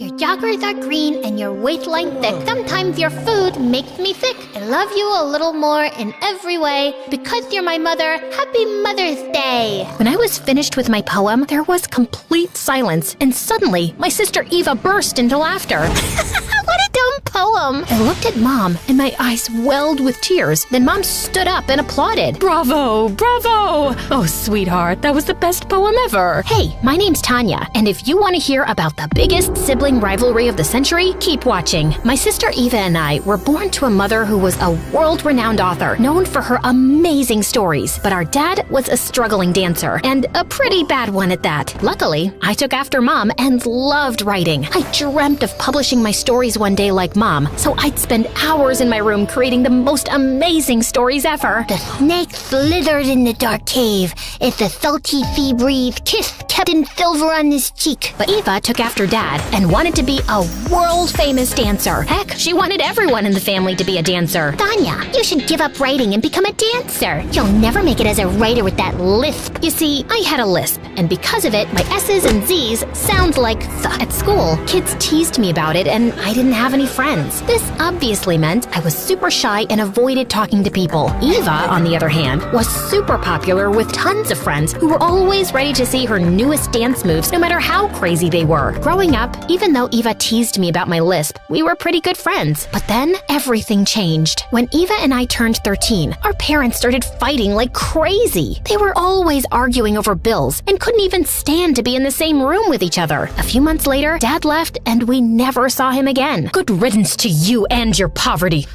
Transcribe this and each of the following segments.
Your joggers are green and your waistline thick. Sometimes your food makes me sick. I love you a little more in every way. Because you're my mother, happy Mother's Day. When I was finished with my poem, there was complete silence, and suddenly my sister Eva burst into laughter. What a dumb poem. I looked at Mom, and my eyes welled with tears. Then Mom stood up and applauded. Bravo, bravo. Oh, sweetheart, that was the best poem ever. Hey, my name's Tanya, and if you want to hear about the biggest sibling rivalry of the century, keep watching. My sister Eva and I were born to a mother who was a world-renowned author, known for her amazing stories. But our dad was a struggling dancer, and a pretty bad one at that. Luckily, I took after Mom and loved writing. I dreamt of publishing my stories one day like Mom, so I'd spend hours in my room creating the most amazing stories ever. The snake slithered in the dark cave. As the salty sea breeze kissed Captain Silver on his cheek. But Eva took after Dad and wanted to be a world-famous dancer. Heck, she wanted everyone in the family to be a dancer. Tanya, you should give up writing and become a dancer. You'll never make it as a writer with that lisp. You see, I had a lisp, and because of it, my S's and Z's sound like th. At school, kids teased me about it, and I didn't have any friends. This obviously meant I was super shy and avoided talking to people. Eva, on the other hand, was super popular with tons of friends who were always ready to see her newest dance moves, no matter how crazy they were. Growing up, even though Eva teased me about my lisp, we were pretty good friends. But then, everything changed. When Eva and I turned 13, our parents started fighting like crazy. They were always arguing over bills and couldn't even stand to be in the same room with each other. A few months later, Dad left and we never saw him again. Good riddance to you and your poverty.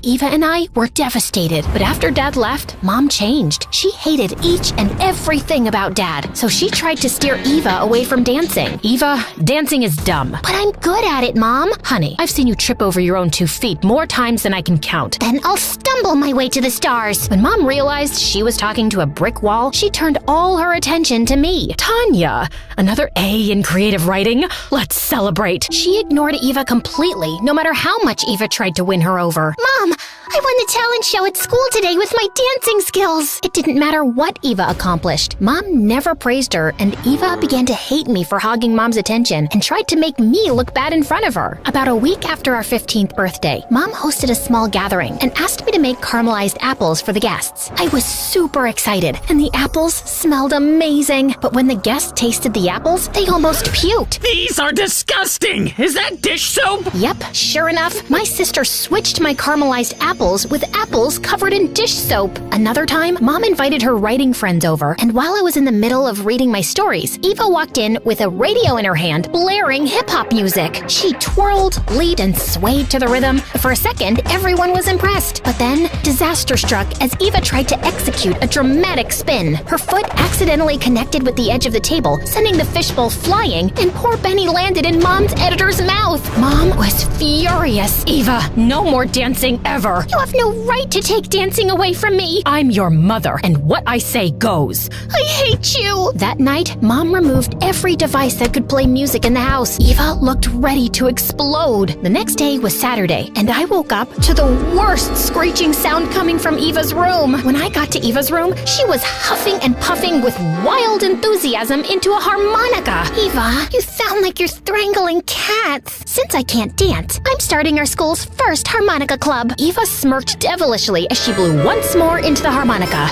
Eva and I were devastated, but after Dad left, Mom changed. She hated each and everything about Dad, so she tried to steer Eva away from dancing. Eva, dancing is dumb. But I'm good at it, Mom. Honey, I've seen you trip over your own 2 feet more times than I can count. Then I'll stumble my way to the stars. When Mom realized she was talking to a brick wall, she turned all her attention to me. Tanya, another A in creative writing? Let's celebrate. She ignored Eva completely, no matter how much Eva tried to win her over. Mom, I won the talent show at school today with my dancing skills. It didn't matter what Eva accomplished. Mom never praised her, and Eva began to hate me for hogging Mom's attention and tried to make me look bad in front of her. About a week after our 15th birthday, Mom hosted a small gathering and asked me to make caramelized apples for the guests. I was super excited, and the apples smelled amazing. But when the guests tasted the apples, they almost puked. These are disgusting! Is that dish soap? Yep, sure enough, my sister switched my caramelized apples with apples covered in dish soap. Another time, Mom invited her writing friends over, and while I was in the middle of reading my stories, Eva walked in with a radio in her hand, blaring hip-hop music. She twirled, leaped, and swayed to the rhythm. For a second, everyone was impressed. But then, disaster struck as Eva tried to execute a dramatic spin. Her foot accidentally connected with the edge of the table, sending the fishbowl flying, and poor Benny landed in Mom's editor's mouth. Mom was furious. Eva, no more dancing ever. You have no right to take dancing away from me. I'm your mother, and what I say goes. I hate you. That night, Mom removed every device that could play music in the house. Eva looked ready to explode. The next day was Saturday, and I woke up to the worst screeching sound coming from Eva's room. When I got to Eva's room, she was huffing and puffing with wild enthusiasm into a harmonica. Eva, you sound like you're strangling cats. Since I can't dance, I'm starting our school's first harmonica club. Eva smirked devilishly as she blew once more into the harmonica.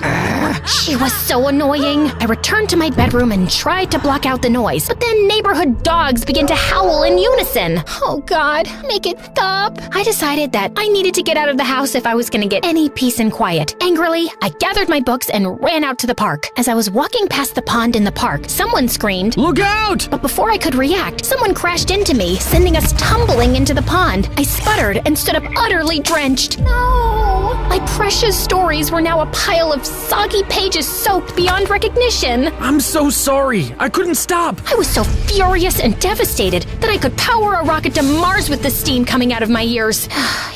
She was so annoying. I returned to my bedroom and tried to block out the noise, but then neighborhood dogs began to howl in unison. Oh God, make it stop. I decided that I needed to get out of the house if I was going to get any peace and quiet. Angrily, I gathered my books and ran out to the park. As I was walking past the pond in the park, someone screamed, "Look out!" But before I could react, someone crashed into me, sending us tumbling into the pond. I sputtered and stood up utterly drenched. No! My precious stories were now a pile of soggy pages soaked beyond recognition. I'm so sorry. I couldn't stop. I was so furious and devastated that I could power a rocket to Mars with the steam coming out of my ears.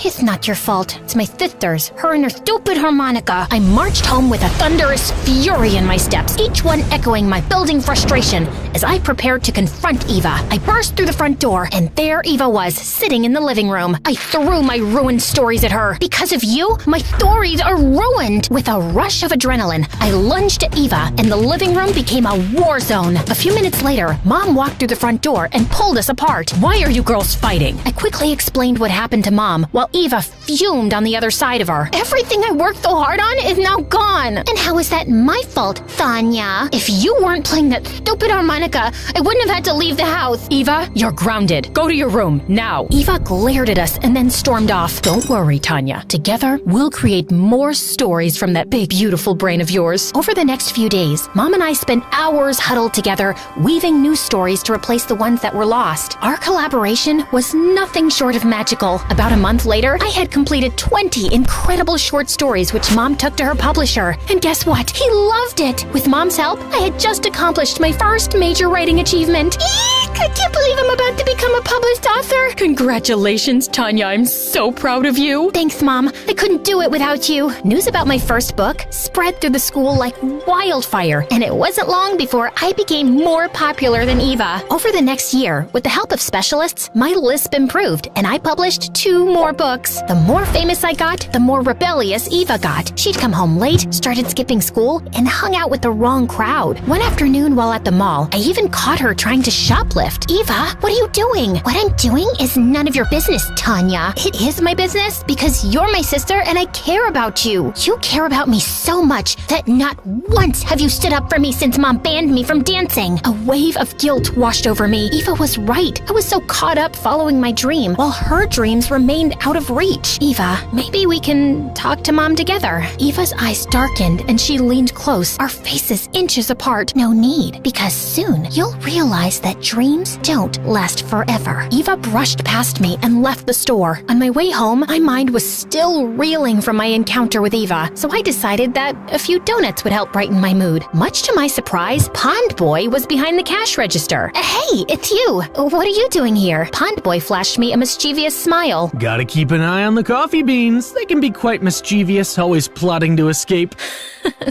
It's not your fault. It's my sister's. Her and her stupid harmonica. I marched home with a thunderous fury in my steps, each one echoing my building frustration. As I prepared to confront Eva, I burst through the front door, and there Eva was, sitting in the living room. I threw my ruined stories at her. Because of you, my stories are ruined. With a rush of adrenaline, I lunged at Eva, and the living room became a war zone. A few minutes later, Mom walked through the front door and pulled us apart. Why are you girls fighting? I quickly explained what happened to Mom, while Eva fumed on the other side of her. Everything I worked so hard on is now gone. And how is that my fault, Tanya? If you weren't playing that stupid harmonica, I wouldn't have had to leave the house. Eva, you're grounded. Go to your room, now. Eva glared at us and then stormed off. Don't worry, Tanya. Together, we'll create more stories from that big, beautiful brain of yours. Over the next few days, Mom and I spent hours huddled together, weaving new stories to replace the ones that were lost. Our collaboration was nothing short of magical. About a month later, I had completed 20 incredible short stories which Mom took to her publisher. And guess what? He loved it. With Mom's help, I had just accomplished my first major writing achievement. Eek! I can't believe I'm about to become a published author. Congratulations, Tanya. I'm so proud of you. Thanks, Mom. I couldn't do it without you. News about my first book spread through the school like wildfire, and it wasn't long before I became more popular than Eva. Over the next year, with the help of specialists, my lisp improved, and I published 2 more books. The more famous I got, the more rebellious Eva got. She'd come home late, started skipping school, and hung out with the wrong crowd. One afternoon while at the mall, I even caught her trying to shoplift. Eva, what are you doing? What I'm doing is none of your business, Tanya. It is my business because you're my sister and I care about you. You care about me so much that not once have you stood up for me since Mom banned me from dancing. A wave of guilt washed over me. Eva was right. I was so caught up following my dream, while her dreams remained out of reach. Eva, maybe we can talk to Mom together. Eva's eyes darkened and she leaned close, our faces inches apart. No need, because soon you'll realize that dreams don't last forever. Eva brushed past me and left the store. On my way home, my mind was still reeling from my encounter with Eva, so I decided that a few donuts would help brighten my mood. Much to my surprise, Pond Boy was behind the cash register. Hey, it's you. What are you doing here? Pond Boy flashed me a mischievous smile. Gotta keep an eye on the coffee beans. They can be quite mischievous, always plotting to escape.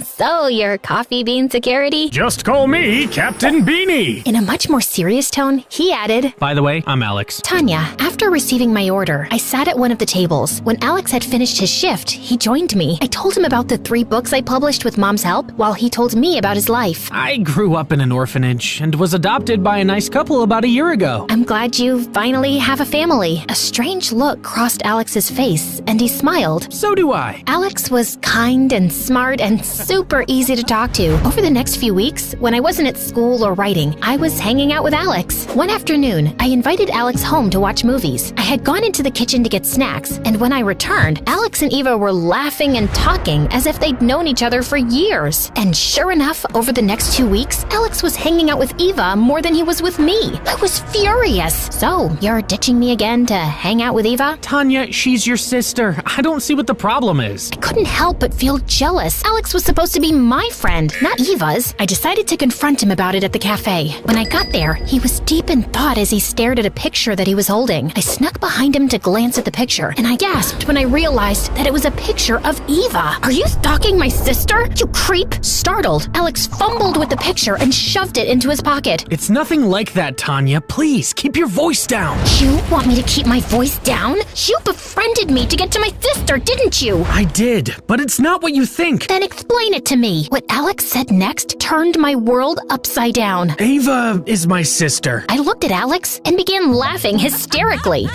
So, your coffee bean security? Just call me Captain Beanie. In a much more serious tone, he added, By the way, I'm Alex. Tanya, after receiving my order, I sat at one of the tables. When Alex had finished his shift, he joined me. I told him about the 3 books I published with Mom's help, while he told me about his life. I grew up in an orphanage and was adopted by a nice couple about a year ago. I'm glad you finally have a family. A strange look crossed Alex's face, and he smiled. So do I. Alex was kind and smart and super easy to talk to. Over the next few weeks, when I wasn't at school or writing, I was hanging out with Alex. One afternoon, I invited Alex home to watch movies. I had gone into the kitchen to get snacks, and when I returned, Alex and Eva were laughing and talking as if they'd known each other for years. And sure enough, over the next 2 weeks, Alex was hanging out with Eva more than he was with me. I was furious. So, you're ditching me again to hang out with Eva? Tanya, she's your sister. I don't see what the problem is. I couldn't help but feel jealous. Alex was supposed to be my friend, not Eva's. I decided to confront him about it at the cafe. When I got there, he was deep in thought as he stared at a picture that he was holding. I snuck behind him to glance at the picture, and I gasped when I realized that it was a picture of Eva. Are you stalking my sister, you creep? Startled, Alex fumbled with the picture and shoved it into his pocket. It's nothing like that, Tanya. Please, keep your voice down. You want me to keep my voice down? You befriended me to get to my sister, didn't you? I did, but it's not what you think. Then explain it to me. What Alex said next turned my world upside down. Ava is my sister. I looked at Alex and began laughing hysterically.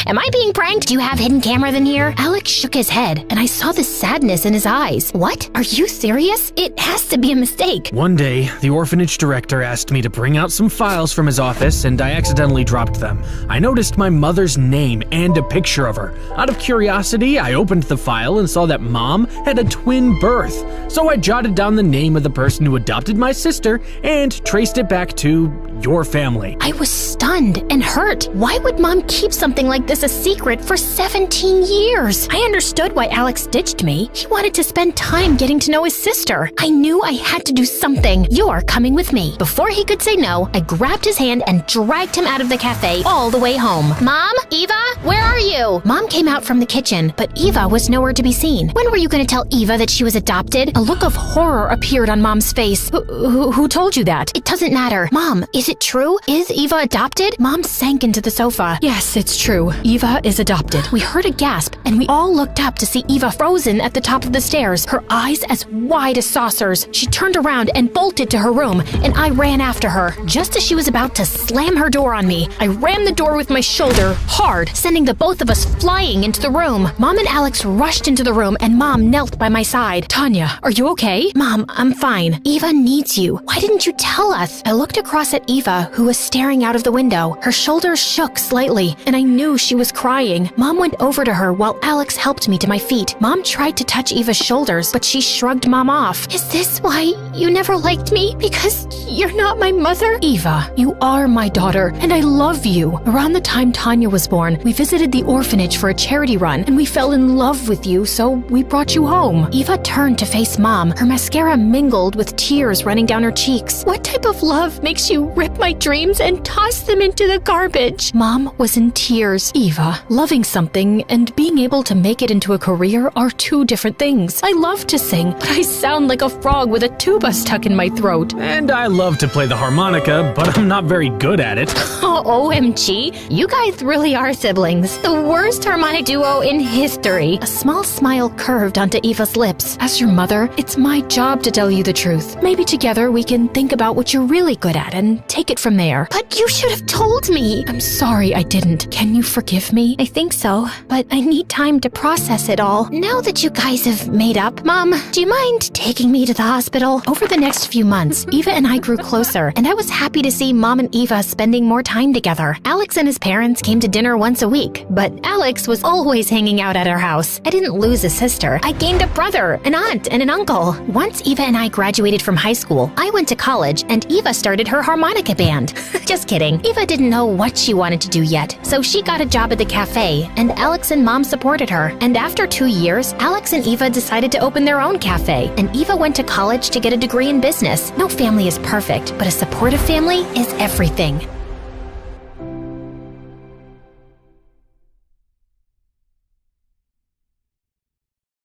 Am I being pranked? Do you have hidden cameras in here? Alex shook his head, and I saw the sadness in his eyes. What? Are you serious? It has to be a mistake. One day, the orphanage director asked me to bring out some files from his office, and I accidentally dropped them. I noticed my mother's name and a picture of her. Out of curiosity, I opened the file and saw that Mom had a twin birth. So I jotted down the name of the person who adopted my sister and traced it back to your family. I was stunned and hurt. Why would Mom keep something like this a secret for 17 years? I understood why Alex ditched me. He wanted to spend time getting to know his sister. I knew I had to do something. You're coming with me. Before he could say no, I grabbed his hand and dragged him out of the cafe all the way home. Mom? Eva? Where are you? Mom came out from the kitchen, but Eva was nowhere to be seen. When were you going to tell Eva that she was adopted? A look of horror appeared on Mom's face. Who told you that? It doesn't matter. Mom, is Is it true? Is Eva adopted? Mom sank into the sofa. Yes, it's true. Eva is adopted. We heard a gasp, and we all looked up to see Eva frozen at the top of the stairs, her eyes as wide as saucers. She turned around and bolted to her room, and I ran after her. Just as she was about to slam her door on me, I rammed the door with my shoulder hard, sending the both of us flying into the room. Mom and Alex rushed into the room, and Mom knelt by my side. Tanya, are you okay? Mom, I'm fine. Eva needs you. Why didn't you tell us? I looked across at Eva, who was staring out of the window. Her shoulders shook slightly, and I knew she was crying. Mom went over to her while Alex helped me to my feet. Mom tried to touch Eva's shoulders, but she shrugged Mom off. Is this why you never liked me? Because you're not my mother? Eva, you are my daughter, and I love you. Around the time Tanya was born, we visited the orphanage for a charity run, and we fell in love with you, so we brought you home. Eva turned to face Mom, her mascara mingled with tears running down her cheeks. What type of love makes you rip my dreams and toss them into the garbage? Mom was in tears. Eva, loving something and being able to make it into a career are two different things. I love to sing, but I sound like a frog with a tuba stuck in my throat. And I love to play the harmonica, but I'm not very good at it. Oh, OMG, you guys really are siblings. The worst harmonic duo in history. A small smile curved onto Eva's lips. As your mother, it's my job to tell you the truth. Maybe together we can think about what you're really good at and take it from there. But you should have told me. I'm sorry I didn't. Can you forgive me? I think so, but I need time to process it all. Now that you guys have made up, Mom, do you mind taking me to the hospital? Over the next few months, Eva and I grew closer, and I was happy to see Mom and Eva spending more time together. Alex and his parents came to dinner once a week, but Alex was always hanging out at our house. I didn't lose a sister. I gained a brother, an aunt, and an uncle. Once Eva and I graduated from high school, I went to college, and Eva started her harmonica band. Just kidding. Eva didn't know what she wanted to do yet, so she got a job at the cafe, and Alex and Mom supported her. And after 2 years, Alex and Eva decided to open their own cafe, and Eva went to college to get a degree in business. No family is perfect, but a supportive family is everything.